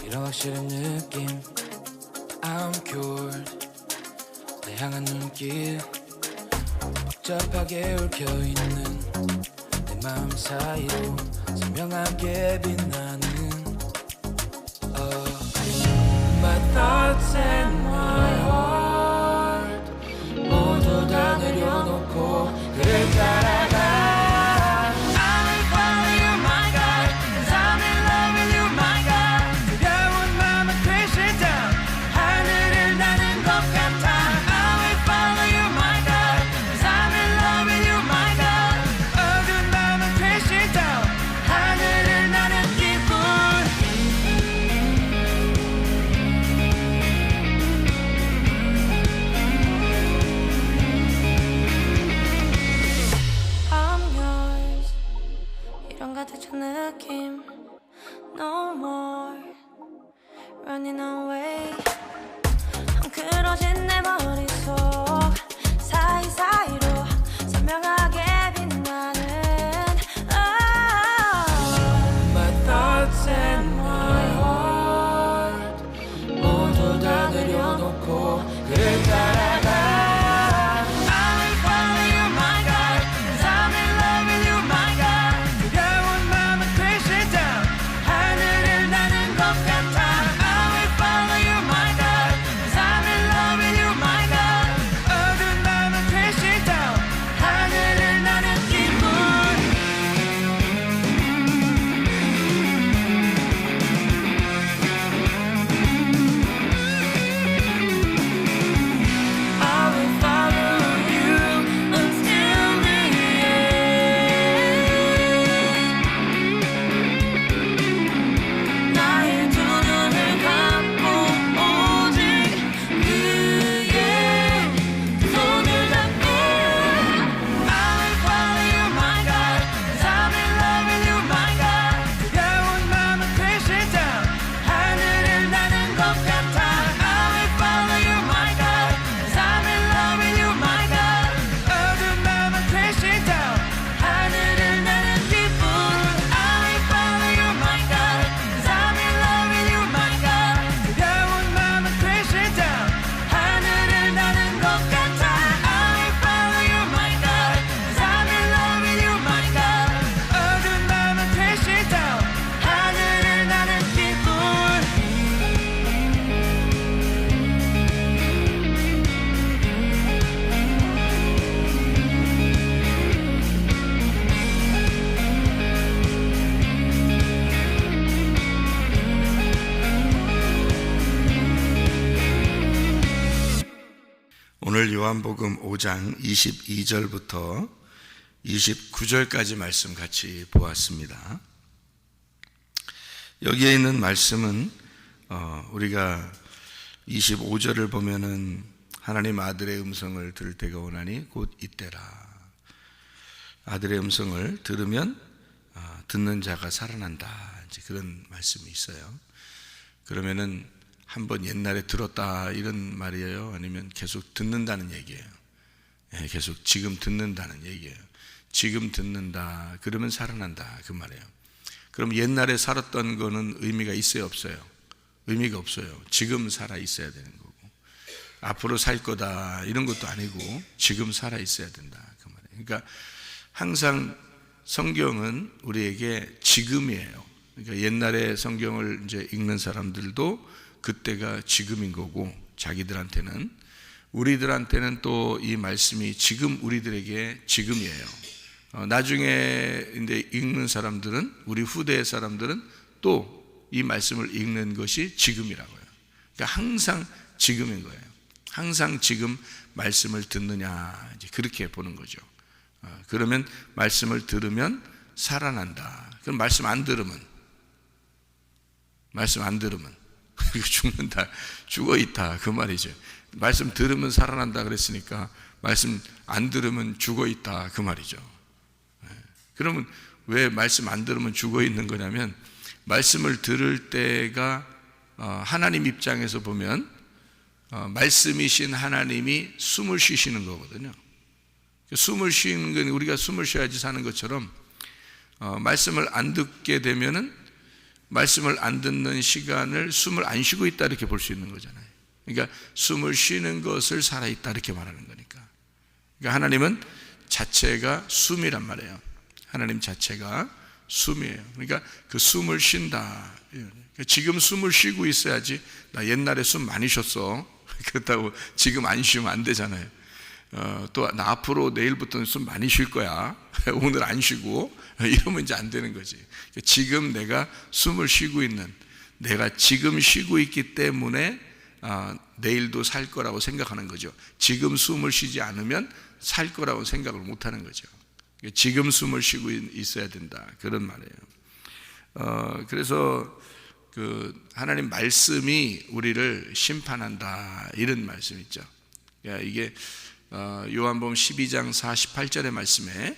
이런 확실한 느낌 I'm cured 내 향한 눈길 복잡하게 얽혀있는 내 마음 사이로 선명하게 빛나는 My thoughts and my heart 모두 다 내려놓고 그를 따라가 느낌 No more Running away 헝클어진 내 머릿속 사이사이로 선명하게 빛나는 My thoughts and my heart 모두 다 내려놓고 그를 따라가 오늘 요한복음 5장 22절부터 29절까지 말씀 같이 보았습니다. 여기에 있는 말씀은 우리가 25절을 보면은 하나님 아들의 음성을 들을 때가 오나니 곧 이때라. 아들의 음성을 들으면 듣는 자가 살아난다. 이제 그런 말씀이 있어요. 그러면은 한번 옛날에 들었다 이런 말이에요? 아니면 계속 듣는다는 얘기예요? 계속 지금 듣는다는 얘기예요. 지금 듣는다 그러면 살아난다 그 말이에요. 그럼 옛날에 살았던 거는 의미가 있어요 없어요? 의미가 없어요. 지금 살아 있어야 되는 거고 앞으로 살 거다 이런 것도 아니고 지금 살아 있어야 된다 그 말이에요. 그러니까 항상 성경은 우리에게 지금이에요. 그러니까 옛날에 성경을 이제 읽는 사람들도 그때가 지금인 거고 자기들한테는 우리들한테는 또 이 말씀이 지금 우리들에게 지금이에요. 나중에 이제 읽는 사람들은 우리 후대의 사람들은 또 이 말씀을 읽는 것이 지금이라고요. 그러니까 항상 지금인 거예요. 항상 지금 말씀을 듣느냐 이제 그렇게 보는 거죠. 그러면 말씀을 들으면 살아난다. 그럼 말씀 안 들으면 죽는다, 죽어 있다 그 말이죠. 말씀 들으면 살아난다 그랬으니까 말씀 안 들으면 죽어 있다 그 말이죠. 그러면 왜 말씀 안 들으면 죽어 있는 거냐면 말씀을 들을 때가 하나님 입장에서 보면 말씀이신 하나님이 숨을 쉬시는 거거든요. 숨을 쉬는 건 우리가 숨을 쉬어야지 사는 것처럼 말씀을 안 듣게 되면은 말씀을 안 듣는 시간을 숨을 안 쉬고 있다 이렇게 볼 수 있는 거잖아요. 그러니까 숨을 쉬는 것을 살아있다 이렇게 말하는 거니까. 그러니까 하나님은 자체가 숨이란 말이에요. 하나님 자체가 숨이에요. 그러니까 그 숨을 쉰다. 지금 숨을 쉬고 있어야지. 나 옛날에 숨 많이 쉬었어. 그렇다고 지금 안 쉬면 안 되잖아요. 또 나 앞으로 내일부터는 숨 많이 쉴 거야. 오늘 안 쉬고 이러면 이제 안 되는 거지. 지금 내가 숨을 쉬고 있는, 내가 지금 쉬고 있기 때문에 내일도 살 거라고 생각하는 거죠. 지금 숨을 쉬지 않으면 살 거라고 생각을 못 하는 거죠. 지금 숨을 쉬고 있어야 된다, 그런 말이에요. 그래서 그 하나님 말씀이 우리를 심판한다, 이런 말씀 있죠. 이게 요한복음 12장 48절의 말씀에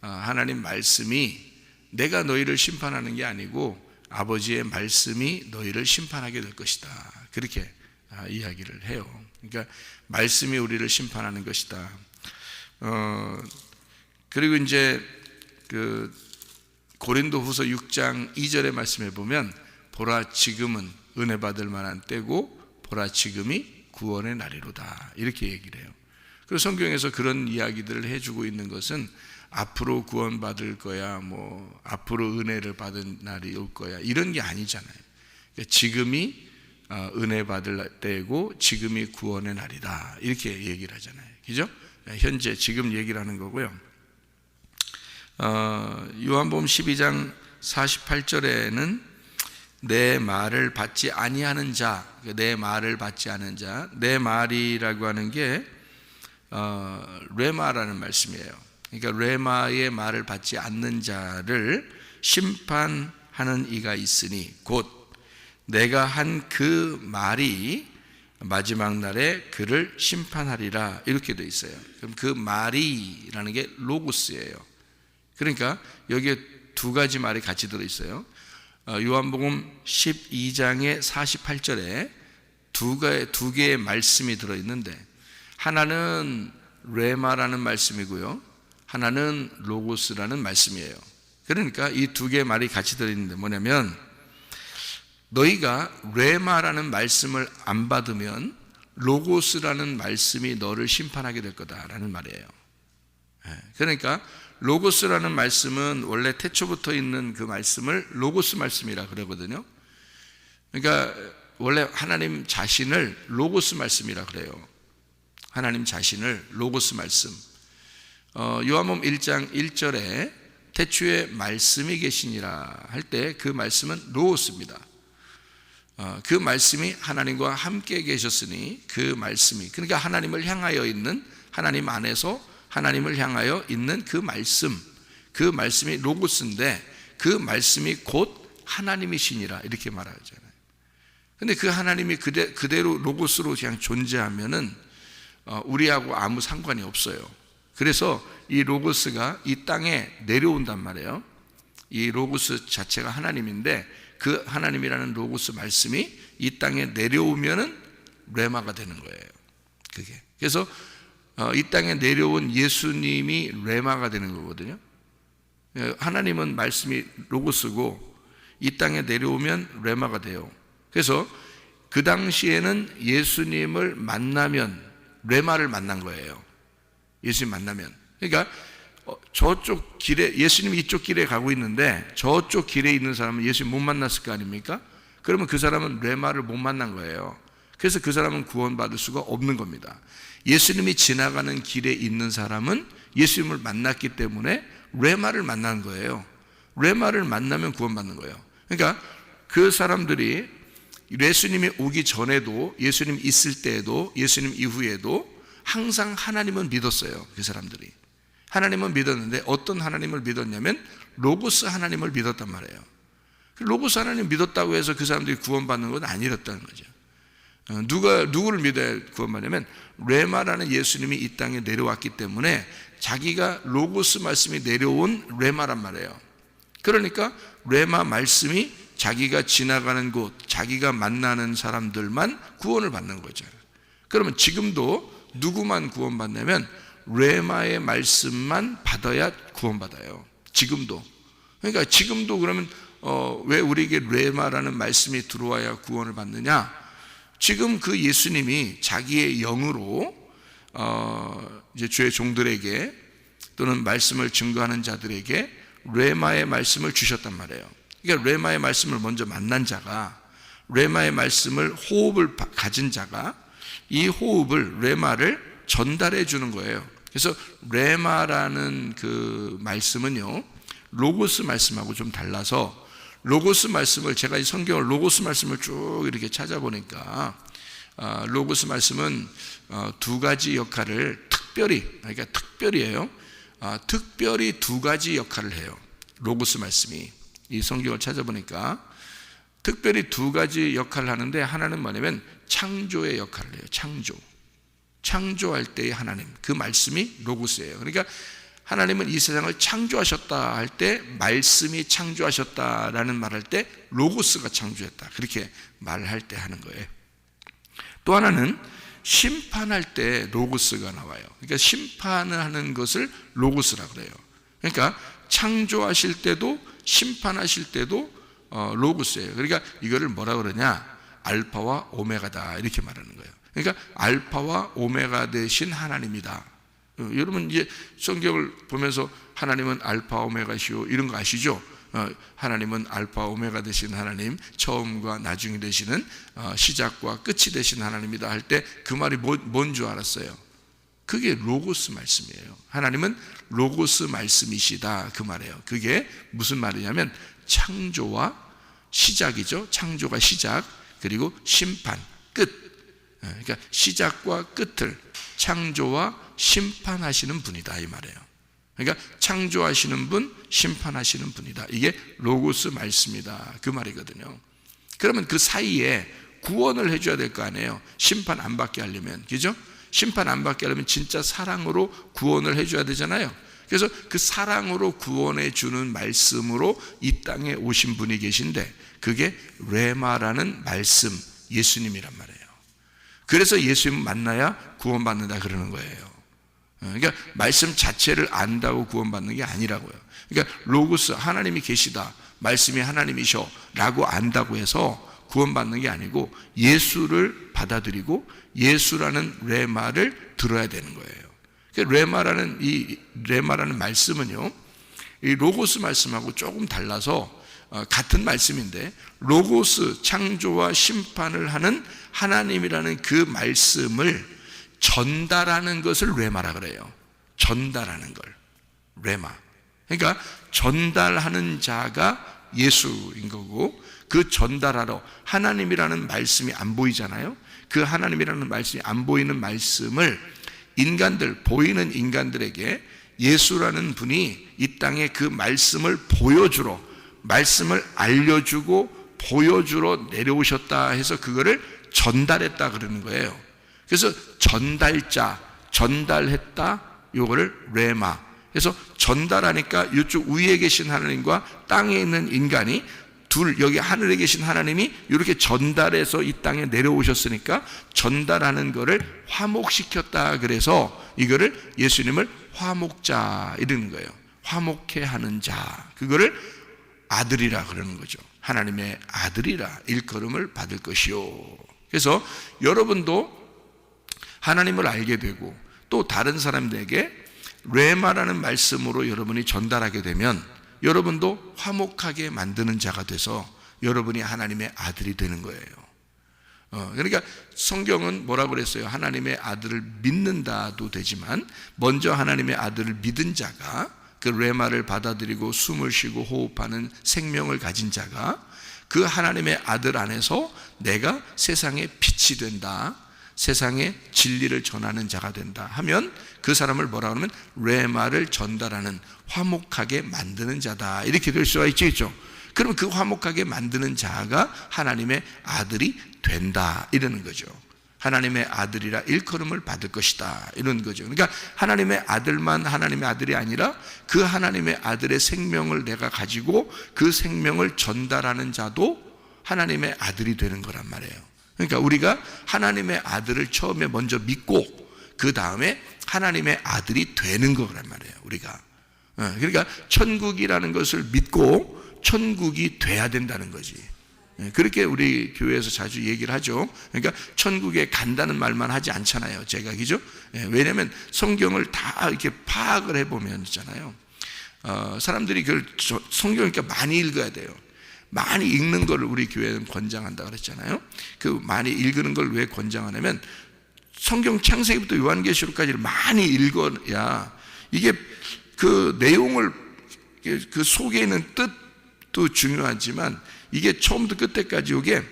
하나님 말씀이 내가 너희를 심판하는 게 아니고 아버지의 말씀이 너희를 심판하게 될 것이다, 그렇게 이야기를 해요. 그러니까 말씀이 우리를 심판하는 것이다. 그리고 이제 그 고린도후서 6장 2절의 말씀에 보면 보라 지금은 은혜 받을 만한 때고 보라 지금이 구원의 날이로다, 이렇게 얘기를 해요. 그리고 성경에서 그런 이야기들을 해주고 있는 것은 앞으로 구원받을 거야, 뭐 앞으로 은혜를 받은 날이 올 거야, 이런 게 아니잖아요. 그러니까 지금이 은혜 받을 때고 지금이 구원의 날이다, 이렇게 얘기를 하잖아요. 그죠? 현재 지금 얘기를 하는 거고요. 요한복음 12장 48절에는 내 말을 받지 아니하는 자, 내 말을 받지 않은 자, 내 말이라고 하는 게 레마라는 말씀이에요. 그러니까 레마의 말을 받지 않는 자를 심판하는 이가 있으니 곧 내가 한 그 말이 마지막 날에 그를 심판하리라, 이렇게 되어 있어요. 그럼 그 말이라는 게 로고스예요. 그러니까 여기에 두 가지 말이 같이 들어있어요. 요한복음 12장의 48절에 두 개의 말씀이 들어있는데 하나는 레마라는 말씀이고요, 하나는 로고스라는 말씀이에요. 그러니까 이 두 개의 말이 같이 들어있는데 뭐냐면 너희가 레마라는 말씀을 안 받으면 로고스라는 말씀이 너를 심판하게 될 거다라는 말이에요. 그러니까 로고스라는 말씀은 원래 태초부터 있는 그 말씀을 로고스 말씀이라 그러거든요. 그러니까 원래 하나님 자신을 로고스 말씀이라 그래요. 하나님 자신을 로고스 말씀. 요한복음 1장 1절에 태초에 말씀이 계시니라 할 때 그 말씀은 로고스입니다. 그 말씀이 하나님과 함께 계셨으니 그 말씀이, 그러니까 하나님을 향하여 있는, 하나님 안에서 하나님을 향하여 있는 그 말씀이 로고스인데 그 말씀이 곧 하나님이시니라, 이렇게 말하잖아요. 근데 그 하나님이 그대로 로고스로 그냥 존재하면은 우리하고 아무 상관이 없어요. 그래서 이 로고스가 이 땅에 내려온단 말이에요. 이 로고스 자체가 하나님인데 그 하나님이라는 로고스 말씀이 이 땅에 내려오면은 레마가 되는 거예요. 그게. 그래서 이 땅에 내려온 예수님이 레마가 되는 거거든요. 하나님은 말씀이 로고스고 이 땅에 내려오면 레마가 돼요. 그래서 그 당시에는 예수님을 만나면 레마를 만난 거예요. 예수님 만나면. 그러니까 저쪽 길에, 예수님이 이쪽 길에 가고 있는데 저쪽 길에 있는 사람은 예수님 못 만났을 거 아닙니까? 그러면 그 사람은 레마를 못 만난 거예요. 그래서 그 사람은 구원받을 수가 없는 겁니다. 예수님이 지나가는 길에 있는 사람은 예수님을 만났기 때문에 레마를 만난 거예요. 레마를 만나면 구원받는 거예요. 그러니까 그 사람들이 예수님이 오기 전에도, 예수님 있을 때에도, 예수님 이후에도 항상 하나님은 믿었어요. 그 사람들이 하나님은 믿었는데 어떤 하나님을 믿었냐면 로고스 하나님을 믿었단 말이에요. 로고스 하나님 믿었다고 해서 그 사람들이 구원받는 건 아니었다는 거죠. 누구를 믿어야 구원받냐면 레마라는 예수님이 이 땅에 내려왔기 때문에 자기가 로고스 말씀이 내려온 레마란 말이에요. 그러니까 레마 말씀이 자기가 지나가는 곳, 자기가 만나는 사람들만 구원을 받는 거죠. 그러면 지금도 누구만 구원받냐면 레마의 말씀만 받아야 구원받아요. 지금도. 그러니까 지금도 그러면 왜 우리에게 레마라는 말씀이 들어와야 구원을 받느냐? 지금 그 예수님이 자기의 영으로 이제 주의 종들에게 또는 말씀을 증거하는 자들에게 레마의 말씀을 주셨단 말이에요. 그러니까 레마의 말씀을 먼저 만난 자가, 레마의 말씀을 호흡을 가진 자가 이 호흡을, 레마를 전달해 주는 거예요. 그래서 레마라는 그 말씀은요, 로고스 말씀하고 좀 달라서, 로고스 말씀을, 제가 이 성경을 로고스 말씀을 쭉 이렇게 찾아보니까 로고스 말씀은 두 가지 역할을 특별히, 그러니까 특별히예요. 특별히 두 가지 역할을 해요. 로고스 말씀이 이 성경을 찾아보니까 특별히 두 가지 역할을 하는데, 하나는 뭐냐면 창조의 역할을 해요. 창조할 때의 하나님, 그 말씀이 로고스예요. 그러니까 하나님은 이 세상을 창조하셨다 할 때, 말씀이 창조하셨다라는 말할 때 로고스가 창조했다, 그렇게 말할 때 하는 거예요. 또 하나는 심판할 때 로고스가 나와요. 그러니까 심판을 하는 것을 로고스라고 그래요. 그러니까 창조하실 때도 심판하실 때도 로고스예요. 그러니까 이거를 뭐라 그러냐? 알파와 오메가다, 이렇게 말하는 거예요. 그러니까 알파와 오메가 되신 하나님이다. 여러분 이제 성경을 보면서 하나님은 알파 오메가시오, 이런 거 아시죠? 하나님은 알파 오메가 되신 하나님, 처음과 나중이 되시는, 시작과 끝이 되신 하나님이다 할 때 그 말이 뭔 줄 알았어요? 그게 로고스 말씀이에요. 하나님은 로고스 말씀이시다, 그 말이에요. 그게 무슨 말이냐면 창조와 시작이죠. 창조가 시작, 그리고 심판, 끝. 그러니까 시작과 끝을 창조와 심판하시는 분이다, 이 말이에요. 그러니까 창조하시는 분, 심판하시는 분이다, 이게 로고스 말씀이다, 그 말이거든요. 그러면 그 사이에 구원을 해줘야 될 거 아니에요. 심판 안 받게 하려면, 그죠? 심판 안 받게 하려면 진짜 사랑으로 구원을 해줘야 되잖아요. 그래서 그 사랑으로 구원해 주는 말씀으로 이 땅에 오신 분이 계신데, 그게 레마라는 말씀, 예수님이란 말이에요. 그래서 예수님 만나야 구원받는다 그러는 거예요. 그러니까 말씀 자체를 안다고 구원받는 게 아니라고요. 그러니까 로고스, 하나님이 계시다, 말씀이 하나님이셔 라고 안다고 해서 구원받는 게 아니고, 예수를 받아들이고 예수라는 레마를 들어야 되는 거예요. 그러니까 레마라는 말씀은요, 이 로고스 말씀하고 조금 달라서 같은 말씀인데, 로고스, 창조와 심판을 하는 하나님이라는 그 말씀을 전달하는 것을 레마라 그래요. 전달하는 걸 레마. 그러니까 전달하는 자가 예수인 거고, 그 전달하러, 하나님이라는 말씀이 안 보이잖아요. 그 하나님이라는 말씀이 안 보이는 말씀을 인간들, 보이는 인간들에게 예수라는 분이 이 땅에 그 말씀을 보여주러, 말씀을 알려주고 보여주러 내려오셨다 해서 그거를 전달했다 그러는 거예요. 그래서 전달자, 전달했다, 요거를 레마. 그래서 전달하니까 이쪽 위에 계신 하나님과 땅에 있는 인간이 여기 하늘에 계신 하나님이 이렇게 전달해서 이 땅에 내려오셨으니까 전달하는 거를 화목시켰다, 그래서 이거를 예수님을 화목자 이러는 거예요. 화목해 하는 자, 그거를 아들이라 그러는 거죠. 하나님의 아들이라 일컬음을 받을 것이요. 그래서 여러분도 하나님을 알게 되고 또 다른 사람들에게 레마라는 말씀으로 여러분이 전달하게 되면 여러분도 화목하게 만드는 자가 돼서 여러분이 하나님의 아들이 되는 거예요. 그러니까 성경은 뭐라고 그랬어요? 하나님의 아들을 믿는다도 되지만 먼저 하나님의 아들을 믿은 자가, 그 레마를 받아들이고 숨을 쉬고 호흡하는 생명을 가진 자가 그 하나님의 아들 안에서 내가 세상의 빛이 된다, 세상에 진리를 전하는 자가 된다 하면 그 사람을 뭐라고 하면 레마를 전달하는, 화목하게 만드는 자다, 이렇게 될 수가 있죠. 그럼 그 화목하게 만드는 자가 하나님의 아들이 된다, 이러는 거죠. 하나님의 아들이라 일컬음을 받을 것이다, 이런 거죠. 그러니까 하나님의 아들만 하나님의 아들이 아니라 그 하나님의 아들의 생명을 내가 가지고 그 생명을 전달하는 자도 하나님의 아들이 되는 거란 말이에요. 그러니까 우리가 하나님의 아들을 처음에 먼저 믿고 그 다음에 하나님의 아들이 되는 거란 말이에요, 우리가. 그러니까 천국이라는 것을 믿고 천국이 돼야 된다는 거지. 그렇게 우리 교회에서 자주 얘기를 하죠. 그러니까 천국에 간다는 말만 하지 않잖아요, 제가. 그죠? 왜냐하면 성경을 다 이렇게 파악을 해보면 있잖아요. 사람들이 그걸 성경을 이렇게 많이 읽어야 돼요. 많이 읽는 걸 우리 교회는 권장한다 그랬잖아요. 그 많이 읽는 걸 왜 권장하냐면 성경 창세기부터 요한계시록까지를 많이 읽어야 이게 그 내용을 그 속에 있는 뜻도 중요하지만 이게 처음부터 끝까지 이게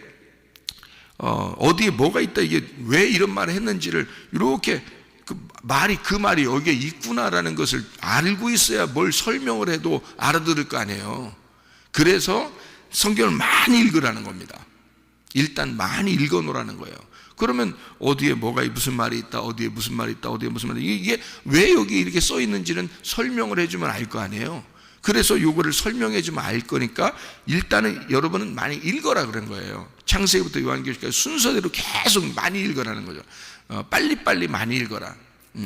어디에 뭐가 있다, 이게 왜 이런 말을 했는지를 이렇게 그 말이 여기에 있구나라는 것을 알고 있어야 뭘 설명을 해도 알아들을 거 아니에요. 그래서 성경을 많이 읽으라는 겁니다. 일단 많이 읽어 놓으라는 거예요. 그러면 어디에 뭐가 무슨 말이 있다, 어디에 무슨 말이 있다, 어디에 무슨 말이 있다, 이게 왜 여기 이렇게 써 있는지는 설명을 해주면 알 거 아니에요. 그래서 요거를 설명해 주면 알 거니까 일단은 여러분은 많이 읽어라 그런 거예요. 창세기부터 요한계시록까지 순서대로 계속 많이 읽어라는 거죠. 빨리빨리 많이 읽어라.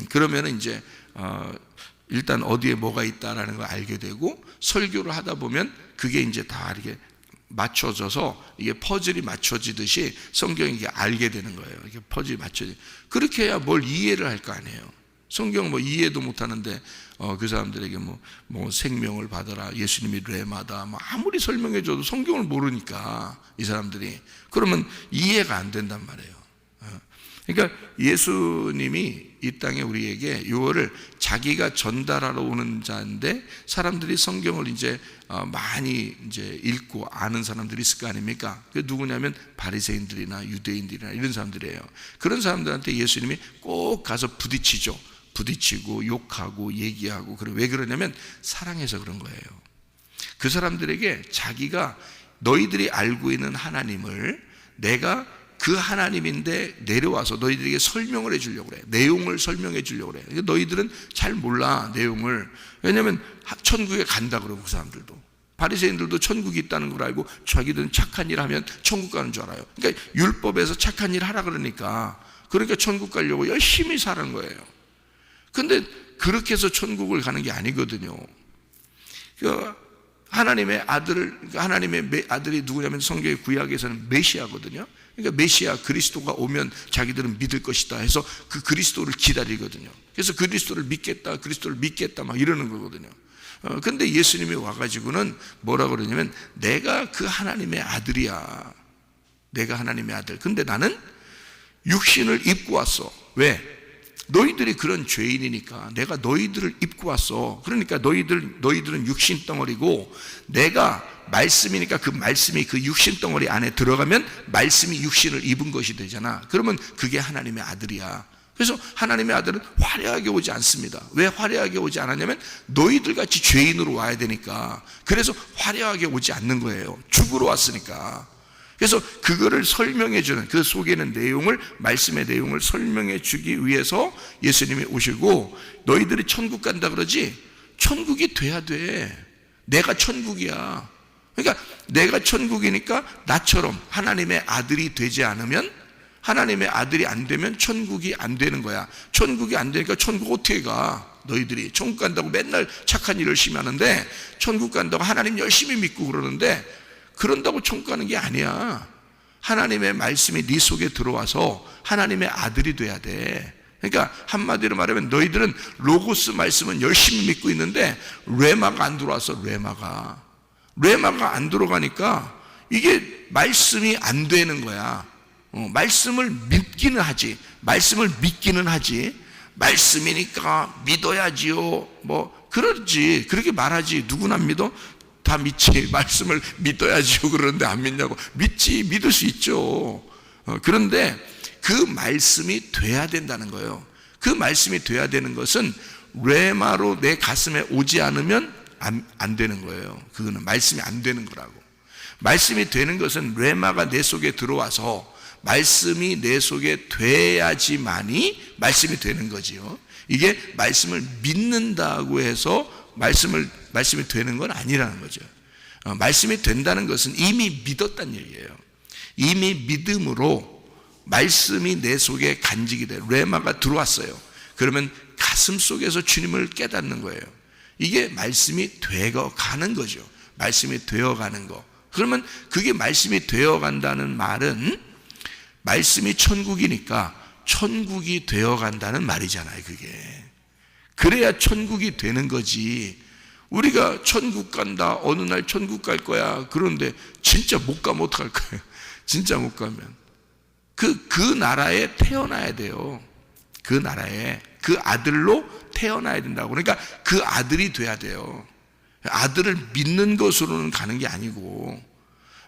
그러면은 이제 일단 어디에 뭐가 있다라는 걸 알게 되고, 설교를 하다 보면 그게 이제 다 이렇게 맞춰져서 이게 퍼즐이 맞춰지듯이 성경이 이게 알게 되는 거예요. 이게 퍼즐이 맞춰지. 그렇게 해야 뭘 이해를 할 거 아니에요. 성경 뭐 이해도 못 하는데 그 사람들에게 뭐 생명을 받아라, 예수님이 레마다, 뭐 아무리 설명해 줘도 성경을 모르니까 이 사람들이, 그러면 이해가 안 된단 말이에요. 그러니까 예수님이 이 땅에 우리에게 이거를 자기가 전달하러 오는 자인데, 사람들이 성경을 이제 많이 이제 읽고 아는 사람들이 있을 거 아닙니까? 그 누구냐면 바리새인들이나 유대인들이나 이런 사람들이에요. 그런 사람들한테 예수님이 꼭 가서 부딪히고 욕하고 얘기하고. 왜 그러냐면 사랑해서 그런 거예요. 그 사람들에게 자기가 너희들이 알고 있는 하나님을 내가 그 하나님인데 내려와서 너희들에게 설명을 해주려고 그래. 내용을 설명해 주려고 그래. 너희들은 잘 몰라, 내용을. 왜냐하면 천국에 간다 그러고, 그 사람들도, 바리새인들도 천국이 있다는 걸 알고 자기들은 착한 일 하면 천국 가는 줄 알아요. 그러니까 율법에서 착한 일 하라 그러니까 천국 가려고 열심히 사는 거예요. 근데 그렇게 해서 천국을 가는 게 아니거든요. 하나님의 아들이 누구냐면 성경의 구약에서는 메시아거든요. 그러니까 메시아 그리스도가 오면 자기들은 믿을 것이다 해서 그 그리스도를 기다리거든요. 그래서 그리스도를 믿겠다 막 이러는 거거든요. 근데 예수님이 와가지고는 뭐라 그러냐면 내가 그 하나님의 아들이야. 내가 하나님의 아들. 근데 나는 육신을 입고 왔어. 왜? 너희들이 그런 죄인이니까 내가 너희들을 입고 왔어. 그러니까 너희들은 육신 덩어리고 내가 말씀이니까 그 말씀이 그 육신 덩어리 안에 들어가면 말씀이 육신을 입은 것이 되잖아. 그러면 그게 하나님의 아들이야. 그래서 하나님의 아들은 화려하게 오지 않습니다. 왜 화려하게 오지 않았냐면 너희들 같이 죄인으로 와야 되니까. 그래서 화려하게 오지 않는 거예요. 죽으러 왔으니까. 그래서 그거를 설명해 주는, 그 속에 있는 내용을, 말씀의 내용을 설명해 주기 위해서 예수님이 오시고, 너희들이 천국 간다 그러지? 천국이 돼야 돼. 내가 천국이야. 그러니까 내가 천국이니까 나처럼 하나님의 아들이 되지 않으면, 하나님의 아들이 안 되면 천국이 안 되는 거야. 천국이 안 되니까 천국 어떻게 가? 너희들이 천국 간다고 맨날 착한 일 열심히 하는데, 천국 간다고 하나님 열심히 믿고 그러는데, 그런다고 천국 가는 게 아니야. 하나님의 말씀이 네 속에 들어와서 하나님의 아들이 돼야 돼. 그러니까 한마디로 말하면 너희들은 로고스 말씀은 열심히 믿고 있는데 레마가 안 들어왔어. 레마가 안 들어가니까 이게 말씀이 안 되는 거야. 말씀을 믿기는 하지, 말씀이니까 믿어야지요, 뭐 그러지, 그렇게 말하지. 누구나 믿어? 다 믿지. 말씀을 믿어야지요 그러는데 안 믿냐고. 믿지, 믿을 수 있죠. 그런데 그 말씀이 돼야 된다는 거예요. 그 말씀이 돼야 되는 것은 레마로 내 가슴에 오지 않으면 안 되는 거예요. 그거는 말씀이 안 되는 거라고. 말씀이 되는 것은 레마가 내 속에 들어와서 말씀이 내 속에 돼야지만이 말씀이 되는 거지요. 이게 말씀을 믿는다고 해서 말씀이 되는 건 아니라는 거죠. 말씀이 된다는 것은 이미 믿었다는 얘기예요. 이미 믿음으로 말씀이 내 속에 간직이 돼. 레마가 들어왔어요. 그러면 가슴 속에서 주님을 깨닫는 거예요. 이게 말씀이 되어 가는 거죠. 말씀이 되어가는 거. 그러면 그게 말씀이 되어간다는 말은 말씀이 천국이니까 천국이 되어간다는 말이잖아요. 그게 그래야 천국이 되는 거지. 우리가 천국 간다, 어느 날 천국 갈 거야. 그런데 진짜 못 가면 어떡할 거예요? 진짜 못 가면 그 나라에 태어나야 돼요. 그 나라에 그 아들로 태어나야 된다고. 그러니까 그 아들이 돼야 돼요. 아들을 믿는 것으로는 가는 게 아니고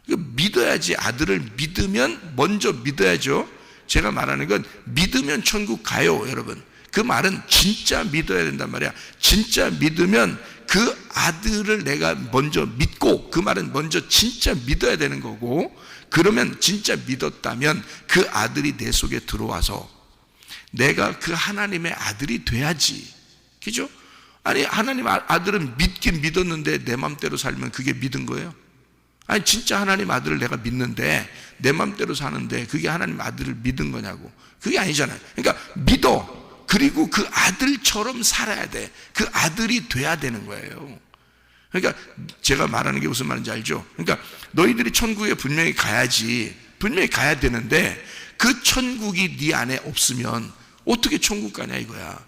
믿어야지. 아들을 믿으면, 먼저 믿어야죠. 제가 말하는 건 믿으면 천국 가요, 여러분. 그 말은 진짜 믿어야 된단 말이야. 진짜 믿으면 그 아들을 내가 먼저 믿고, 그 말은 먼저 진짜 믿어야 되는 거고, 그러면 진짜 믿었다면 그 아들이 내 속에 들어와서 내가 그 하나님의 아들이 돼야지. 그죠? 아니, 하나님 아들은 믿긴 믿었는데 내 맘대로 살면 그게 믿은 거예요? 아니, 진짜 하나님 아들을 내가 믿는데 내 맘대로 사는데 그게 하나님 아들을 믿은 거냐고. 그게 아니잖아요. 그러니까 믿어. 그리고 그 아들처럼 살아야 돼. 그 아들이 돼야 되는 거예요. 그러니까 제가 말하는 게 무슨 말인지 알죠? 그러니까 너희들이 천국에 분명히 가야지. 분명히 가야 되는데 그 천국이 네 안에 없으면 어떻게 천국 가냐 이거야.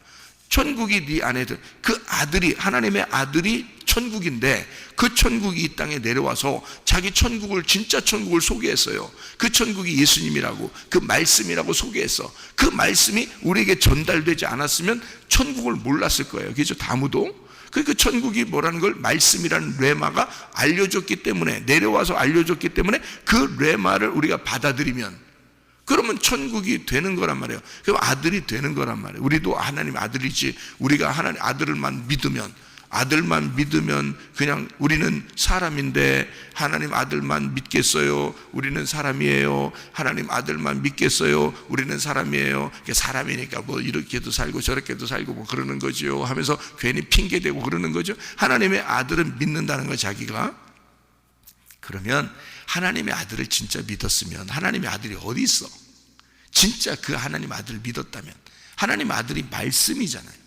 천국이 네 안에 그 아들이, 하나님의 아들이 천국인데 그 천국이 이 땅에 내려와서 자기 천국을, 진짜 천국을 소개했어요. 그 천국이 예수님이라고, 그 말씀이라고 소개했어. 그 말씀이 우리에게 전달되지 않았으면 천국을 몰랐을 거예요. 그죠? 아무도. 그 천국이 뭐라는 걸 말씀이라는 레마가 알려줬기 때문에, 내려와서 알려줬기 때문에 그 레마를 우리가 받아들이면 그러면 천국이 되는 거란 말이에요. 그럼 아들이 되는 거란 말이에요. 우리도 하나님 아들이지. 우리가 하나님 아들만 믿으면 그냥 우리는 사람인데 하나님 아들만 믿겠어요? 우리는 사람이에요. 하나님 아들만 믿겠어요? 우리는 사람이에요. 사람이니까 뭐 이렇게도 살고 저렇게도 살고 뭐 그러는 거죠 하면서 괜히 핑계대고 그러는 거죠. 하나님의 아들은 믿는다는 거 자기가. 그러면 하나님의 아들을 진짜 믿었으면 하나님의 아들이 어디 있어? 진짜 그 하나님 아들을 믿었다면 하나님 아들이 말씀이잖아요.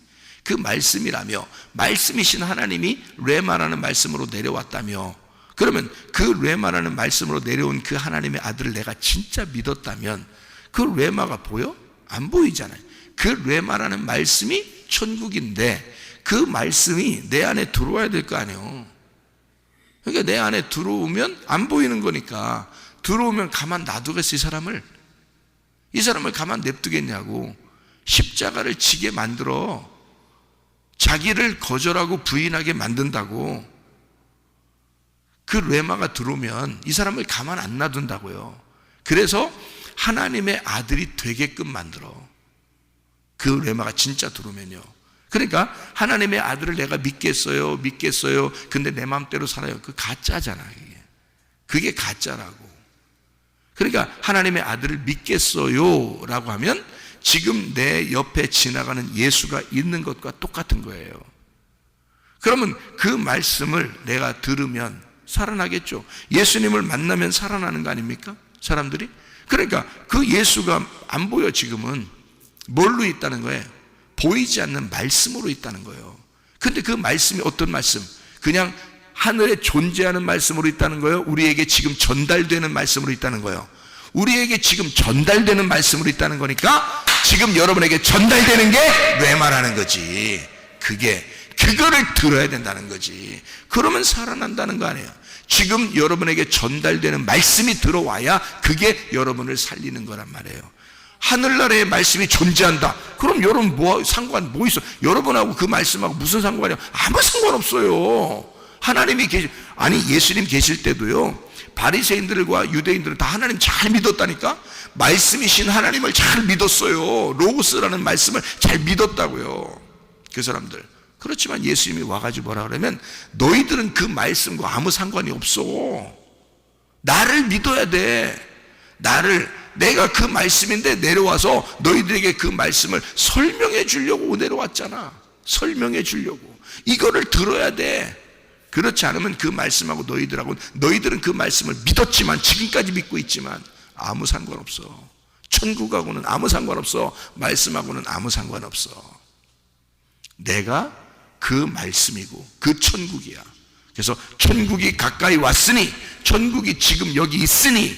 그 말씀이라며, 말씀이신 하나님이 레마라는 말씀으로 내려왔다며, 그러면 그 레마라는 말씀으로 내려온 그 하나님의 아들을 내가 진짜 믿었다면 그 레마가 보여? 안 보이잖아요. 그 레마라는 말씀이 천국인데 그 말씀이 내 안에 들어와야 될 거 아니에요. 그러니까 내 안에 들어오면 안 보이는 거니까, 들어오면 가만 놔두겠어? 이 사람을 가만 냅두겠냐고. 십자가를 지게 만들어 자기를 거절하고 부인하게 만든다고. 그 레마가 들어오면 이 사람을 가만 안 놔둔다고요. 그래서 하나님의 아들이 되게끔 만들어. 그 레마가 진짜 들어오면요. 그러니까 하나님의 아들을 내가 믿겠어요. 근데 내 마음대로 살아요. 그 가짜잖아. 그게 가짜라고. 그러니까 하나님의 아들을 믿겠어요 라고 하면 지금 내 옆에 지나가는 예수가 있는 것과 똑같은 거예요. 그러면 그 말씀을 내가 들으면 살아나겠죠. 예수님을 만나면 살아나는 거 아닙니까? 사람들이. 그러니까 그 예수가 안 보여. 지금은 뭘로 있다는 거예요? 보이지 않는 말씀으로 있다는 거예요. 근데 그 말씀이 어떤 말씀? 그냥 하늘에 존재하는 말씀으로 있다는 거예요? 우리에게 지금 전달되는 말씀으로 있다는 거예요? 우리에게 지금 전달되는 말씀으로 있다는 거니까 지금 여러분에게 전달되는 게 레마라는 거지. 그거를 들어야 된다는 거지. 그러면 살아난다는 거 아니에요. 지금 여러분에게 전달되는 말씀이 들어와야 그게 여러분을 살리는 거란 말이에요. 하늘나라의 말씀이 존재한다. 그럼 여러분 상관 뭐 있어? 여러분하고 그 말씀하고 무슨 상관이야? 아무 상관없어요. 하나님이 아니 예수님 계실 때도요, 바리새인들과 유대인들은 다 하나님 잘 믿었다니까. 말씀이신 하나님을 잘 믿었어요. 로고스라는 말씀을 잘 믿었다고요, 그 사람들. 그렇지만 예수님이 와가지고 뭐라 그러면 너희들은 그 말씀과 아무 상관이 없어. 나를 믿어야 돼. 내가 그 말씀인데 내려와서 너희들에게 그 말씀을 설명해 주려고 내려왔잖아. 설명해 주려고. 이거를 들어야 돼. 그렇지 않으면 그 말씀하고 너희들은 그 말씀을 믿었지만, 지금까지 믿고 있지만 아무 상관없어. 천국하고는 아무 상관없어. 말씀하고는 아무 상관없어. 내가 그 말씀이고 그 천국이야. 그래서 천국이 가까이 왔으니, 천국이 지금 여기 있으니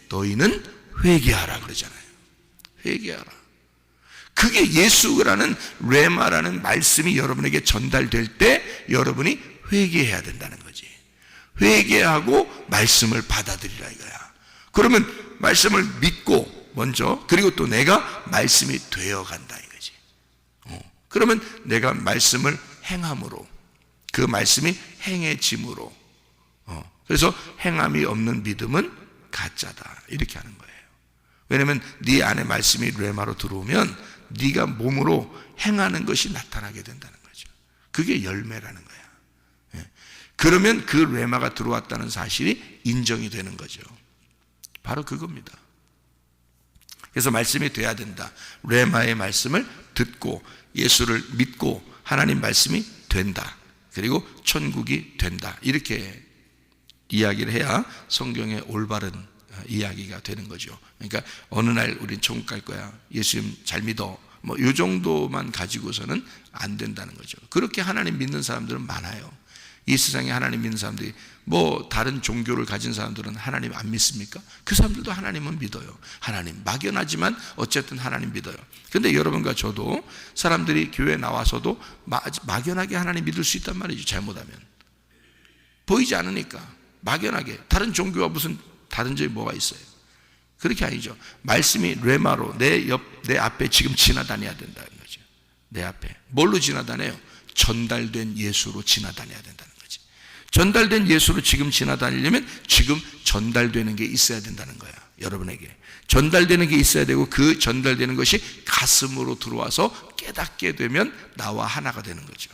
너희는 회개하라 그러잖아요. 회개하라. 그게 예수라는 레마라는 말씀이 여러분에게 전달될 때 여러분이 회개해야 된다는 거지. 회개하고 말씀을 받아들이라 이거야. 그러면 말씀을 믿고 먼저, 그리고 또 내가 말씀이 되어간다 이거지. 그러면 내가 말씀을 행함으로, 그 말씀이 행해짐으로, 그래서 행함이 없는 믿음은 가짜다 이렇게 하는 거예요. 왜냐하면 네 안에 말씀이 레마로 들어오면 네가 몸으로 행하는 것이 나타나게 된다는 거죠. 그게 열매라는 거야. 그러면 그 레마가 들어왔다는 사실이 인정이 되는 거죠. 바로 그겁니다. 그래서 말씀이 돼야 된다. 레마의 말씀을 듣고 예수를 믿고 하나님 말씀이 된다. 그리고 천국이 된다. 이렇게 이야기를 해야 성경의 올바른 이야기가 되는 거죠. 그러니까 어느 날 우린 천국 갈 거야, 예수님 잘 믿어, 뭐 이 정도만 가지고서는 안 된다는 거죠. 그렇게 하나님 믿는 사람들은 많아요. 이 세상에 하나님 믿는 사람들이, 뭐 다른 종교를 가진 사람들은 하나님 안 믿습니까? 그 사람들도 하나님은 믿어요. 하나님 막연하지만 어쨌든 하나님 믿어요. 근데 여러분과 저도, 사람들이 교회에 나와서도 막연하게 하나님 믿을 수 있단 말이죠. 잘못하면 보이지 않으니까 막연하게. 다른 종교와 무슨 다른 점이 뭐가 있어요? 그렇게 아니죠. 말씀이 레마로 내 앞에 지금 지나다녀야 된다는 거죠. 내 앞에 뭘로 지나다녀요? 전달된 예수로 지나다녀야 된다는 거지. 전달된 예수로 지금 지나다니려면 지금 전달되는 게 있어야 된다는 거야. 여러분에게 전달되는 게 있어야 되고, 그 전달되는 것이 가슴으로 들어와서 깨닫게 되면 나와 하나가 되는 거죠.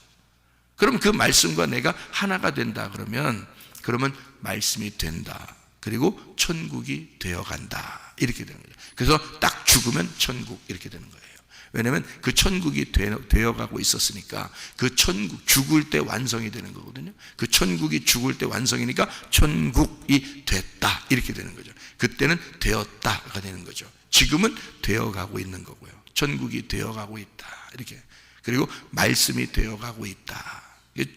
그럼 그 말씀과 내가 하나가 된다 그러면 말씀이 된다. 그리고 천국이 되어간다. 이렇게 되는 거죠. 그래서 딱 죽으면 천국 이렇게 되는 거예요. 왜냐하면 그 천국이 되어가고 있었으니까, 그 천국, 죽을 때 완성이 되는 거거든요. 그 천국이 죽을 때 완성이니까 천국이 됐다 이렇게 되는 거죠. 그때는 되었다가 되는 거죠. 지금은 되어가고 있는 거고요. 천국이 되어가고 있다 이렇게. 그리고 말씀이 되어가고 있다.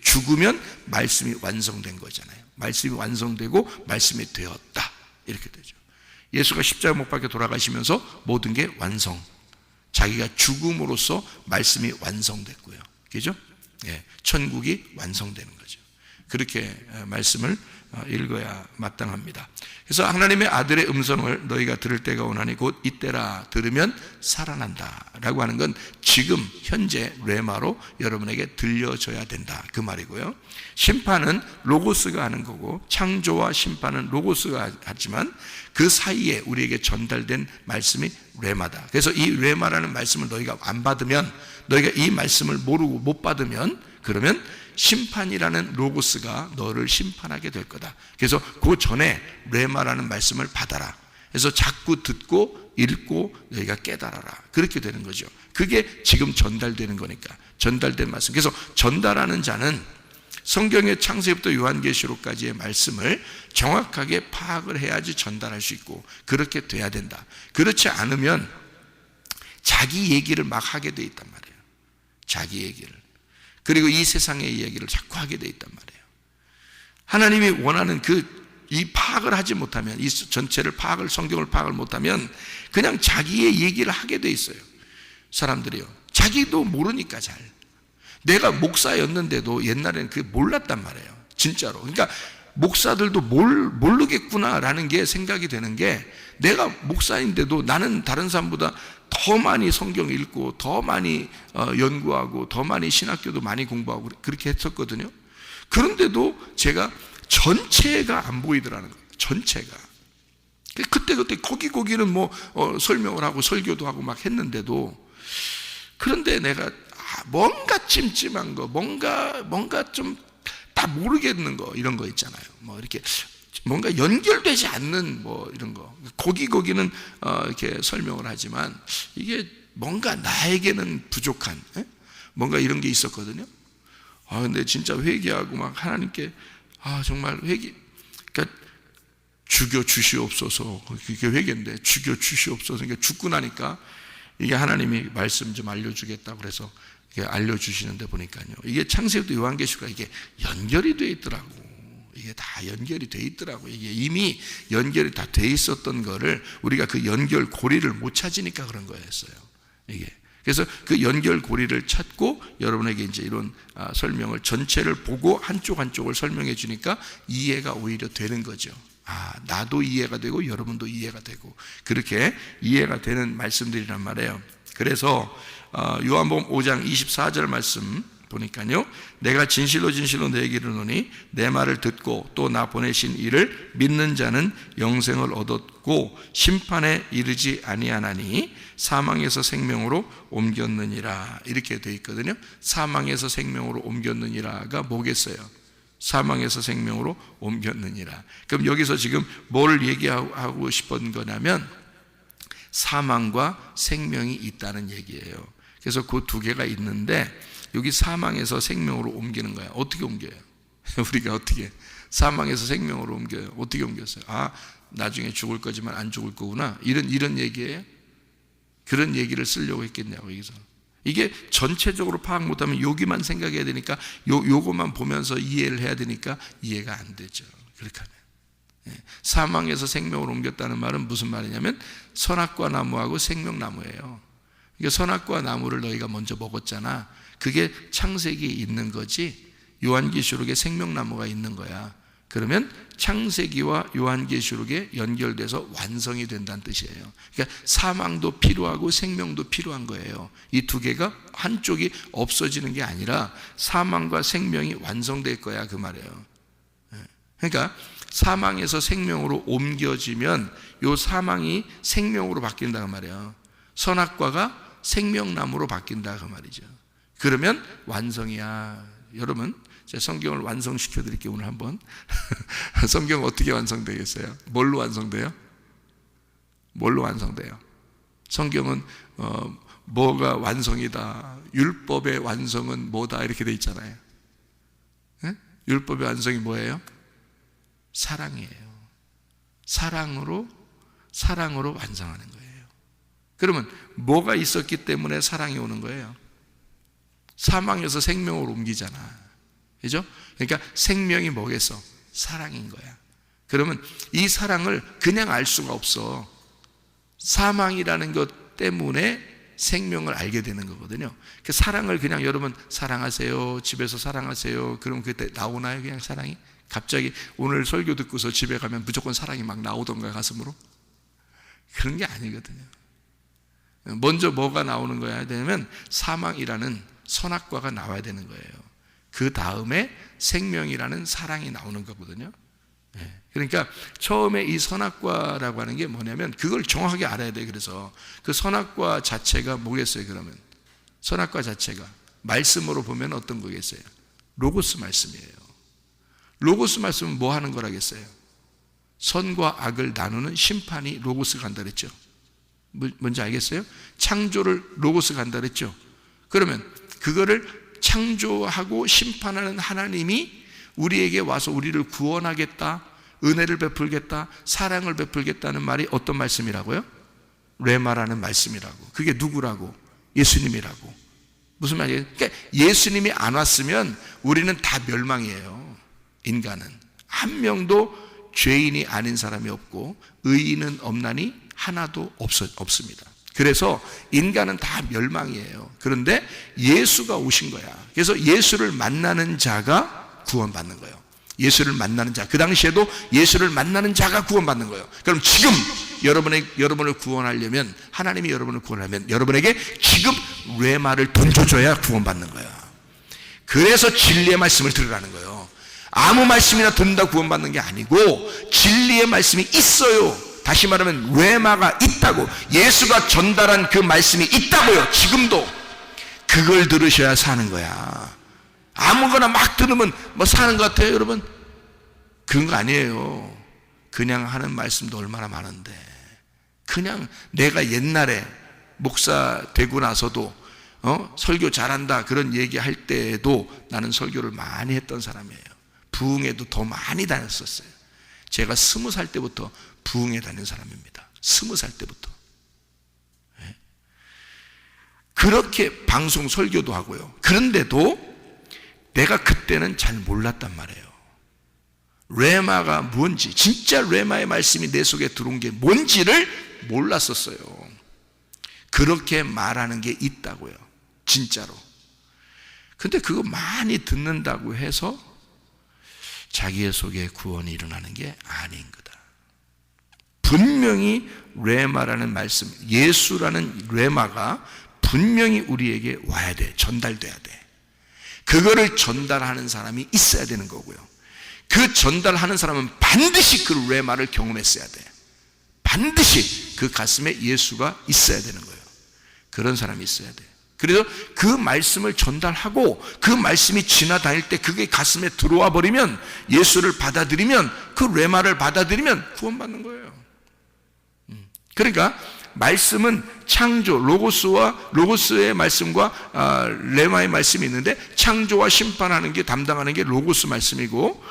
죽으면 말씀이 완성된 거잖아요. 말씀이 완성되고 말씀이 되었다 이렇게 되죠. 예수가 십자가 못 박혀 돌아가시면서 모든 게 완성, 자기가 죽음으로써 말씀이 완성됐고요. 그죠? 예, 천국이 완성되는 거죠. 그렇게 말씀을 읽어야 마땅합니다. 그래서 하나님의 아들의 음성을 너희가 들을 때가 오나니 곧 이때라. 들으면 살아난다 라고 하는 건 지금 현재 레마로 여러분에게 들려져야 된다 그 말이고요. 심판은 로고스가 하는 거고, 창조와 심판은 로고스가 하지만 그 사이에 우리에게 전달된 말씀이 레마다. 그래서 이 레마라는 말씀을 너희가 안 받으면, 너희가 이 말씀을 모르고 못 받으면, 그러면 심판이라는 로고스가 너를 심판하게 될 거다. 그래서 그 전에 레마라는 말씀을 받아라. 그래서 자꾸 듣고 읽고 너희가 깨달아라. 그렇게 되는 거죠. 그게 지금 전달되는 거니까, 전달된 말씀. 그래서 전달하는 자는 성경의 창세기부터 요한계시록까지의 말씀을 정확하게 파악을 해야지 전달할 수 있고, 그렇게 돼야 된다. 그렇지 않으면 자기 얘기를 막 하게 돼 있단 말이에요. 자기 얘기를. 그리고 이 세상의 이야기를 자꾸 하게 돼 있단 말이에요. 하나님이 원하는 이 파악을 하지 못하면, 이 전체를 성경을 파악을 못하면 그냥 자기의 얘기를 하게 돼 있어요. 사람들이요. 자기도 모르니까 잘. 내가 목사였는데도 옛날에는 그게 몰랐단 말이에요. 진짜로. 그러니까 목사들도 모르겠구나라는 게 생각이 되는 게, 내가 목사인데도 나는 다른 사람보다 더 많이 성경 읽고 더 많이 연구하고 더 많이 신학교도 많이 공부하고 그렇게 했었거든요. 그런데도 제가 전체가 안 보이더라는 거예요. 전체가. 그때 거기는 뭐 설명을 하고 설교도 하고 막 했는데도, 그런데 내가 뭔가 찜찜한 거, 뭔가 좀 다 모르겠는 거, 이런 거 있잖아요. 뭐 이렇게 뭔가 연결되지 않는 뭐 이런 거, 거기는 이렇게 설명을 하지만 이게 뭔가 나에게는 부족한 뭔가 이런 게 있었거든요. 근데 진짜 회개하고 막 하나님께 정말 그러니까 죽여 주시옵소서, 그게 회개인데 죽여 주시옵소서. 그러니까 죽고 나니까 이게 하나님이 말씀 좀 알려주겠다고 그래서 알려주시는데 보니까요, 이게 창세기도 요한계시가 이게 연결이 돼 있더라고. 이게 다 연결이 돼 있더라고. 이게 이미 연결이 다 돼 있었던 거를 우리가 그 연결 고리를 못 찾으니까 그런 거였어요. 이게 그래서 그 연결 고리를 찾고 여러분에게 이제 이런 설명을 전체를 보고 한쪽 한쪽을 설명해 주니까 이해가 오히려 되는 거죠. 나도 이해가 되고 여러분도 이해가 되고 그렇게 이해가 되는 말씀들이란 말이에요. 그래서 요한복음 5장 24절 말씀 보니까요, 내가 진실로 진실로 너에게 이르노니 내 말을 듣고 또 나 보내신 이를 믿는 자는 영생을 얻었고 심판에 이르지 아니하나니 사망에서 생명으로 옮겼느니라. 이렇게 되어 있거든요. 사망에서 생명으로 옮겼느니라가 뭐겠어요? 사망에서 생명으로 옮겼느니라. 그럼 여기서 지금 뭘 얘기하고 싶은 거냐면 사망과 생명이 있다는 얘기예요. 그래서 그 두 개가 있는데 여기 사망에서 생명으로 옮기는 거야. 어떻게 옮겨요? 우리가 어떻게 사망에서 생명으로 옮겨요? 어떻게 옮겼어요? 나중에 죽을 거지만 안 죽을 거구나. 이런 얘기예요? 그런 얘기를 쓰려고 했겠냐고 여기서. 이게 전체적으로 파악 못하면 여기만 생각해야 되니까 요것만 보면서 이해를 해야 되니까 이해가 안 되죠. 그렇게 하면 사망에서 생명으로 옮겼다는 말은 무슨 말이냐면 선악과 나무하고 생명나무예요. 그러니까 선악과 나무를 너희가 먼저 먹었잖아. 그게 창세기에 있는 거지 요한계시록에 생명나무가 있는 거야. 그러면 창세기와 요한계시록에 연결돼서 완성이 된다는 뜻이에요. 그러니까 사망도 필요하고 생명도 필요한 거예요. 이 두 개가 한쪽이 없어지는 게 아니라 사망과 생명이 완성될 거야 그 말이에요. 그러니까 사망에서 생명으로 옮겨지면 요 사망이 생명으로 바뀐다 그 말이에요. 선악과가 생명나무로 바뀐다 그 말이죠. 그러면 완성이야. 여러분 제가 성경을 완성시켜 드릴게요. 오늘 한번 성경 어떻게 완성되겠어요? 뭘로 완성돼요? 뭘로 완성돼요? 성경은 뭐가 완성이다, 율법의 완성은 뭐다 이렇게 돼 있잖아요. 네? 율법의 완성이 뭐예요? 사랑이에요. 사랑으로 완성하는 거예요. 그러면 뭐가 있었기 때문에 사랑이 오는 거예요? 사망에서 생명으로 옮기잖아. 그죠? 그러니까 생명이 뭐겠어? 사랑인 거야. 그러면 이 사랑을 그냥 알 수가 없어. 사망이라는 것 때문에 생명을 알게 되는 거거든요. 그 사랑을 그냥 여러분 사랑하세요, 집에서 사랑하세요, 그럼 그때 나오나요? 그냥 사랑이? 갑자기 오늘 설교 듣고서 집에 가면 무조건 사랑이 막 나오던가 가슴으로? 그런 게 아니거든요. 먼저 뭐가 나오는 거야 되면 사망이라는 선악과가 나와야 되는 거예요. 그 다음에 생명이라는 사랑이 나오는 거거든요. 그러니까 처음에 이 선악과라고 하는 게 뭐냐면 그걸 정확하게 알아야 돼. 그래서 그 선악과 자체가 뭐겠어요? 그러면 선악과 자체가 말씀으로 보면 어떤 거겠어요? 로고스 말씀이에요. 로고스 말씀은 뭐 하는 거라겠어요? 선과 악을 나누는 심판이 로고스가 간다 그랬죠. 뭔지 알겠어요? 창조를 로고스가 간다 그랬죠. 그러면 그거를 창조하고 심판하는 하나님이 우리에게 와서 우리를 구원하겠다, 은혜를 베풀겠다, 사랑을 베풀겠다는 말이 어떤 말씀이라고요? 레마라는 말씀이라고. 그게 누구라고? 예수님이라고. 무슨 말이에요? 그러니까 예수님이 안 왔으면 우리는 다 멸망이에요. 인간은 한 명도 죄인이 아닌 사람이 없고 의인은 없나니 하나도 없습니다. 그래서 인간은 다 멸망이에요. 그런데 예수가 오신 거야. 그래서 예수를 만나는 자가 구원받는 거예요. 예수를 만나는 자, 그 당시에도 예수를 만나는 자가 구원받는 거예요. 그럼 지금 여러분을 구원하려면, 하나님이 여러분을 구원하려면 여러분에게 지금 레마를 던져줘야 구원받는 거야. 그래서 진리의 말씀을 들으라는 거예요. 아무 말씀이나 듣는다 구원받는 게 아니고 진리의 말씀이 있어요. 다시 말하면 레마가 있다고, 예수가 전달한 그 말씀이 있다고요. 지금도 그걸 들으셔야 사는 거야. 아무거나 막 들으면 뭐 사는 것 같아요, 여러분? 그런 거 아니에요. 그냥 하는 말씀도 얼마나 많은데, 그냥 내가 옛날에 목사 되고 나서도 설교 잘한다 그런 얘기할 때에도 나는 설교를 많이 했던 사람이에요. 부흥회도 더 많이 다녔었어요. 제가 20살 때부터 부흥회 다닌 사람입니다. 20살 때부터. 그렇게 방송 설교도 하고요. 그런데도 내가 그때는 잘 몰랐단 말이에요. 레마가 뭔지, 진짜 레마의 말씀이 내 속에 들어온 게 뭔지를 몰랐었어요. 그렇게 말하는 게 있다고요. 진짜로. 근데 그거 많이 듣는다고 해서 자기의 속에 구원이 일어나는 게 아닌 거다. 분명히 레마라는 말씀, 예수라는 레마가 분명히 우리에게 와야 돼. 전달돼야 돼. 그거를 전달하는 사람이 있어야 되는 거고요. 그 전달하는 사람은 반드시 그 레마를 경험했어야 돼. 반드시 그 가슴에 예수가 있어야 되는 거예요. 그런 사람이 있어야 돼. 그래서 그 말씀을 전달하고 그 말씀이 지나다닐 때 그게 가슴에 들어와 버리면, 예수를 받아들이면, 그 레마를 받아들이면 구원받는 거예요. 그러니까 말씀은 창조, 로고스의 말씀과 레마의 말씀이 있는데, 창조와 심판하는 게, 담당하는 게 로고스 말씀이고,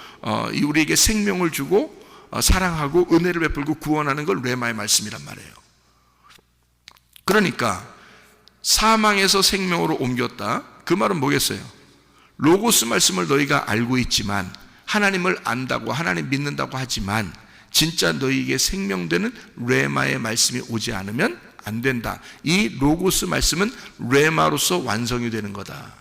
우리에게 생명을 주고 사랑하고 은혜를 베풀고 구원하는 걸 레마의 말씀이란 말이에요. 그러니까 사망에서 생명으로 옮겼다, 그 말은 뭐겠어요? 로고스 말씀을 너희가 알고 있지만, 하나님을 안다고, 하나님 믿는다고 하지만 진짜 너희에게 생명되는 레마의 말씀이 오지 않으면 안 된다. 이 로고스 말씀은 레마로서 완성이 되는 거다,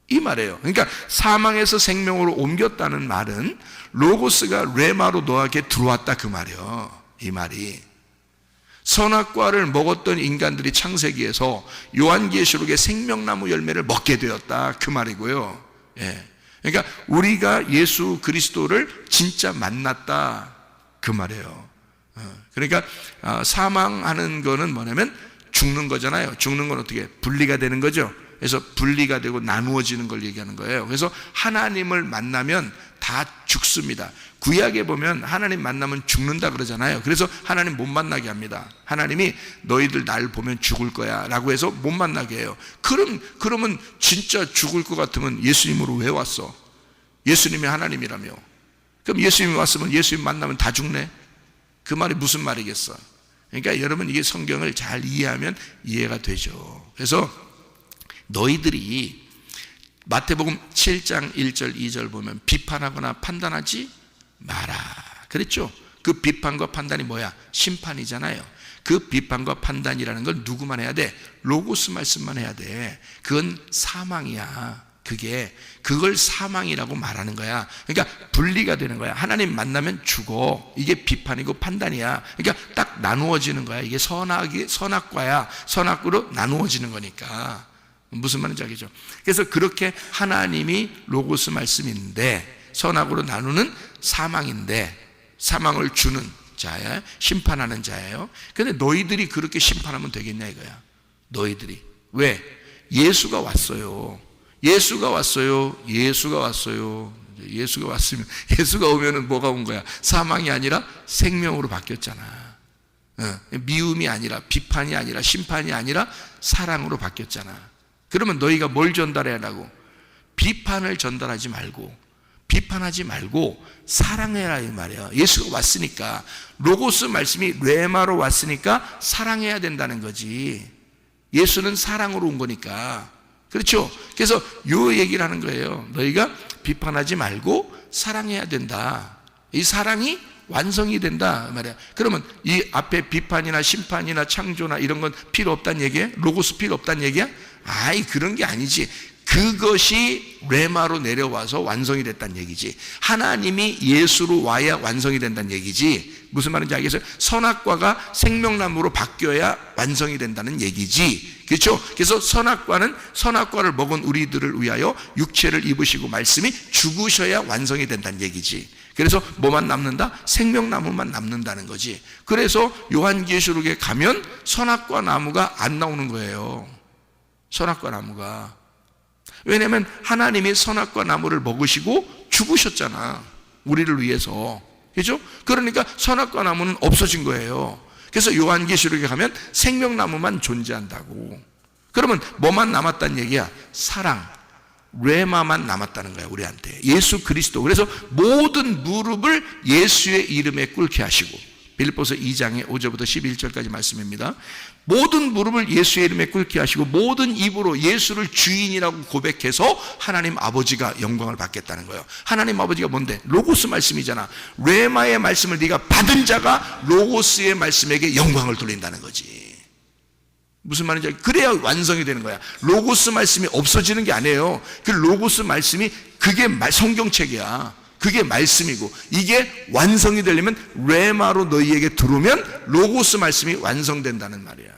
이 말이에요. 그러니까 사망에서 생명으로 옮겼다는 말은 로고스가 레마로 너에게 들어왔다, 그 말이에요. 이 말이 선악과를 먹었던 인간들이 창세기에서 요한계시록의 생명나무 열매를 먹게 되었다, 그 말이고요. 예. 그러니까 우리가 예수 그리스도를 진짜 만났다, 그 말이에요. 그러니까 사망하는 거는 뭐냐면 죽는 거잖아요. 죽는 건 어떻게? 분리가 되는 거죠. 그래서 분리가 되고 나누어지는 걸 얘기하는 거예요. 그래서 하나님을 만나면 다 죽습니다. 구약에 보면 하나님 만나면 죽는다 그러잖아요. 그래서 하나님 못 만나게 합니다. 하나님이 너희들 날 보면 죽을 거야 라고 해서 못 만나게 해요. 그러면 진짜 죽을 것 같으면 예수님으로 왜 왔어? 예수님이 하나님이라며. 그럼 예수님이 왔으면 예수님 만나면 다 죽네? 그 말이 무슨 말이겠어? 그러니까 여러분, 이게 성경을 잘 이해하면 이해가 되죠. 그래서 너희들이 마태복음 7장 1절 2절 보면 비판하거나 판단하지 마라 그랬죠. 그 비판과 판단이 뭐야? 심판이잖아요. 그 비판과 판단이라는 걸 누구만 해야 돼? 로고스 말씀만 해야 돼. 그건 사망이야. 그걸 사망이라고 말하는 거야. 그러니까 분리가 되는 거야. 하나님 만나면 죽어. 이게 비판이고 판단이야. 그러니까 딱 나누어지는 거야. 이게 선악과야. 선악과로 나누어지는 거니까. 무슨 말인지 알겠죠? 그래서 그렇게 하나님이 로고스 말씀인데, 선악으로 나누는 사망인데, 사망을 주는 자야, 심판하는 자예요. 근데 너희들이 그렇게 심판하면 되겠냐 이거야. 너희들이. 왜? 예수가 왔어요. 예수가 왔으면, 예수가 오면은 뭐가 온 거야? 사망이 아니라 생명으로 바뀌었잖아. 미움이 아니라, 비판이 아니라, 심판이 아니라 사랑으로 바뀌었잖아. 그러면 너희가 뭘 전달해야 하라고? 비판을 전달하지 말고, 비판하지 말고 사랑해라, 이 말이야. 예수가 왔으니까, 로고스 말씀이 레마로 왔으니까 사랑해야 된다는 거지. 예수는 사랑으로 온 거니까. 그렇죠? 그래서 요 얘기를 하는 거예요. 너희가 비판하지 말고 사랑해야 된다. 이 사랑이 완성이 된다 말이야. 그러면 이 앞에 비판이나 심판이나 창조나 이런 건 필요 없다는 얘기야? 로고스 필요 없다는 얘기야? 아이, 그런 게 아니지. 그것이 레마로 내려와서 완성이 됐다는 얘기지. 하나님이 예수로 와야 완성이 된다는 얘기지. 무슨 말인지 알겠어요? 선악과가 생명나무로 바뀌어야 완성이 된다는 얘기지. 그렇죠? 그래서 선악과를 먹은 우리들을 위하여 육체를 입으시고 말씀이 죽으셔야 완성이 된다는 얘기지. 그래서 뭐만 남는다? 생명나무만 남는다는 거지. 그래서 요한계시록에 가면 선악과 나무가 안 나오는 거예요. 선악과 나무가. 왜냐하면 하나님이 선악과 나무를 먹으시고 죽으셨잖아, 우리를 위해서. 그렇죠? 그러니까 선악과 나무는 없어진 거예요. 그래서 요한계시록에 가면 생명나무만 존재한다고. 그러면 뭐만 남았다는 얘기야? 사랑, 레마만 남았다는 거야, 우리한테. 예수 그리스도. 그래서 모든 무릎을 예수의 이름에 꿇게 하시고 빌립보서 2장의 5절부터 11절까지 말씀입니다. 모든 무릎을 예수의 이름에 꿇게 하시고 모든 입으로 예수를 주인이라고 고백해서 하나님 아버지가 영광을 받겠다는 거예요. 하나님 아버지가 뭔데? 로고스 말씀이잖아. 레마의 말씀을 네가 받은 자가 로고스의 말씀에게 영광을 돌린다는 거지. 무슨 말인지 그래야 완성이 되는 거야. 로고스 말씀이 없어지는 게 아니에요. 그 로고스 말씀이 그게 성경책이야. 그게 말씀이고 이게 완성이 되려면 레마로 너희에게 들어오면 로고스 말씀이 완성된다는 말이야.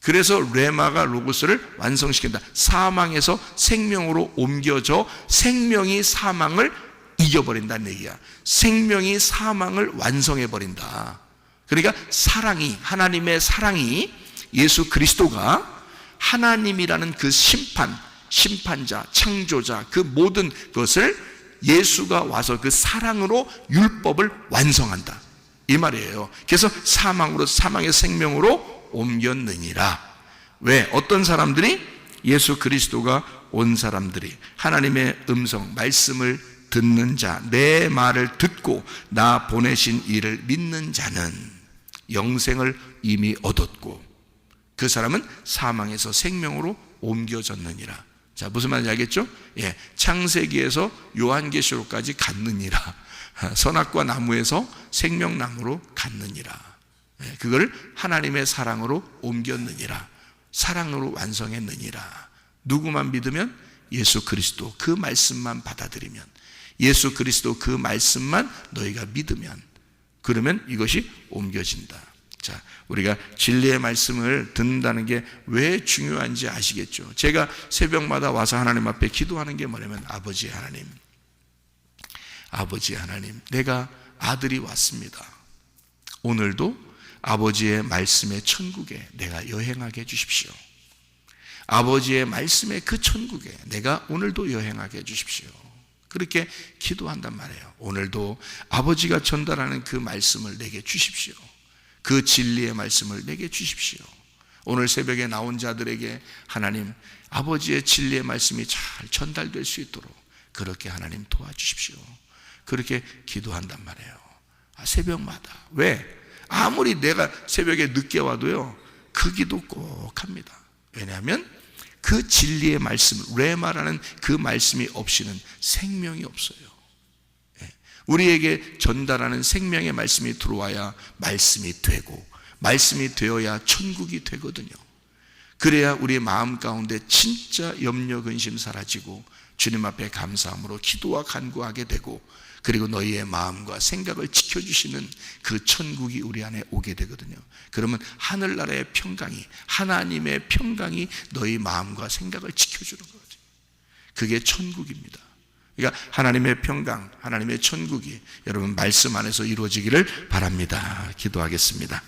그래서 레마가 로고스를 완성시킨다. 사망에서 생명으로 옮겨져 생명이 사망을 이겨버린다는 얘기야. 생명이 사망을 완성해버린다. 그러니까 사랑이, 하나님의 사랑이, 예수 그리스도가 하나님이라는 그 심판자, 창조자, 그 모든 것을 예수가 와서 그 사랑으로 율법을 완성한다 이 말이에요. 그래서 사망의 생명으로 옮겼느니라. 왜? 어떤 사람들이? 예수 그리스도가 온 사람들이, 하나님의 음성, 말씀을 듣는 자, 내 말을 듣고 나 보내신 이를 믿는 자는 영생을 이미 얻었고 그 사람은 사망에서 생명으로 옮겨졌느니라. 자, 무슨 말인지 알겠죠? 예, 창세기에서 요한계시록까지 갔느니라. 선악과 나무에서 생명나무로 갔느니라. 예, 그걸 하나님의 사랑으로 옮겼느니라. 사랑으로 완성했느니라. 누구만 믿으면? 예수 그리스도 그 말씀만 받아들이면, 예수 그리스도 그 말씀만 너희가 믿으면, 그러면 이것이 옮겨진다. 자, 우리가 진리의 말씀을 듣는다는 게 왜 중요한지 아시겠죠? 제가 새벽마다 와서 하나님 앞에 기도하는 게 뭐냐면, 아버지 하나님, 내가 아들이 왔습니다. 오늘도 아버지의 말씀의 천국에 내가 여행하게 해주십시오. 아버지의 말씀의 그 천국에 내가 오늘도 여행하게 해주십시오. 그렇게 기도한단 말이에요. 오늘도 아버지가 전달하는 그 말씀을 내게 주십시오. 그 진리의 말씀을 내게 주십시오. 오늘 새벽에 나온 자들에게 하나님, 아버지의 진리의 말씀이 잘 전달될 수 있도록 그렇게 하나님 도와주십시오. 그렇게 기도한단 말이에요. 새벽마다. 왜? 아무리 내가 새벽에 늦게 와도요, 그 기도 꼭 합니다. 왜냐하면 그 진리의 말씀, 레마라는 그 말씀이 없이는 생명이 없어요. 우리에게 전달하는 생명의 말씀이 들어와야 말씀이 되고, 말씀이 되어야 천국이 되거든요. 그래야 우리의 마음 가운데 진짜 염려 근심 사라지고 주님 앞에 감사함으로 기도와 간구하게 되고, 그리고 너희의 마음과 생각을 지켜주시는 그 천국이 우리 안에 오게 되거든요. 그러면 하늘나라의 평강이, 하나님의 평강이 너희 마음과 생각을 지켜주는 거죠. 그게 천국입니다. 그러니까 하나님의 평강, 하나님의 천국이 여러분 말씀 안에서 이루어지기를 바랍니다. 기도하겠습니다.